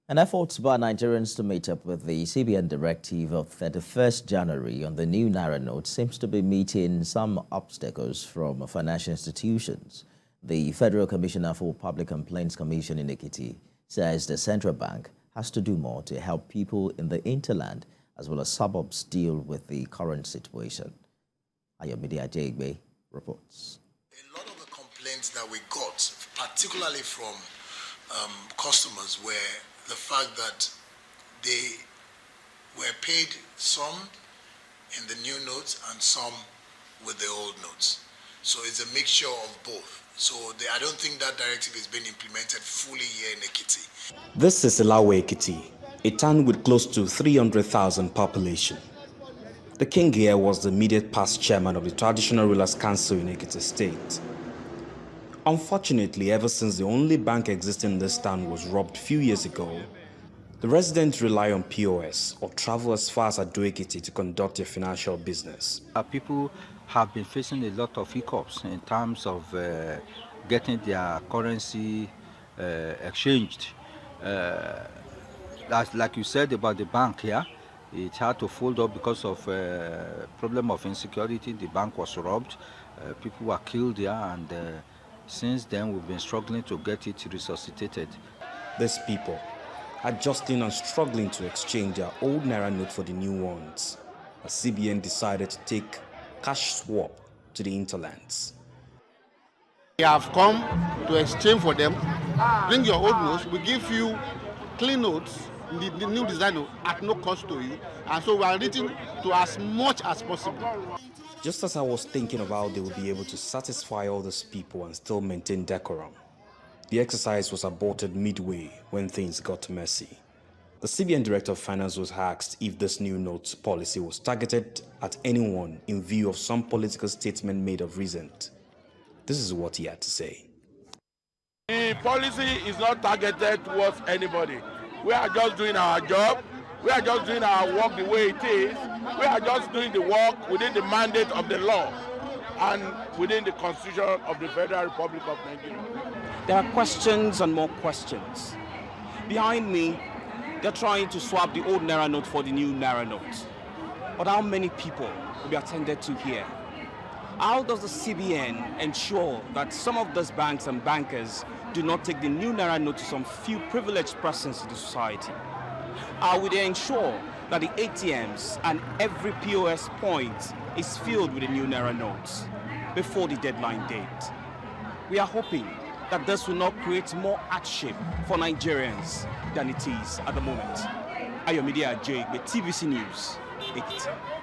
An effort by Nigerians to meet up with the CBN directive of 31st January on the new Naira note seems to be meeting some obstacles from financial institutions. The Federal Commissioner for Public Complaints Commission in Ekiti says the central bank has to do more to help people in the hinterland as well as suburbs deal with the current situation. Ayomide Ajayegbe reports. A lot of the complaints that we got, particularly from customers, were the fact that they were paid some in the new notes and some with the old notes. So it's a mixture of both. So I don't think that directive is being implemented fully here in Ekiti. This is Ilawe Ekiti, a town with close to 300,000 population. The king here was the immediate past chairman of the Traditional Rulers Council in Ekiti State. Unfortunately, ever since the only bank existing in this town was robbed a few years ago, the residents rely on POS or travel as far as Ado Ekiti to conduct their financial business. People have been facing a lot of hiccups in terms of getting their currency exchanged. Like you said about the bank here, it had to fold up because of problem of insecurity. The bank was robbed, people were killed there, and since then we've been struggling to get it resuscitated. These people are jostling and struggling to exchange their old Naira note for the new ones, as CBN decided to take cash swap to the hinterlands. We have come to exchange for them. Bring your old notes, we give you clean notes, the new design at no cost to you, and so we are reaching to as much as possible. Just as I was thinking of how they would be able to satisfy all these people and still maintain decorum, the exercise was aborted midway when things got messy. The CBN Director of Finance was asked if this new notes policy was targeted at anyone in view of some political statement made of recent. This is what he had to say. The policy is not targeted towards anybody. We are just doing our job. We are just doing our work the way it is. We are just doing the work within the mandate of the law and within the Constitution of the Federal Republic of Nigeria. There are questions and more questions. Behind me, they're trying to swap the old Naira note for the new Naira note. But how many people will be attended to here? How does the CBN ensure that some of those banks and bankers do not take the new Naira note to some few privileged persons in the society? How will they ensure that the ATMs and every POS point is filled with the new Naira notes before the deadline date? We are hoping that this will not create more hardship for Nigerians than it is at the moment. Ayomide Ajayegbe, TVC News, Ekiti.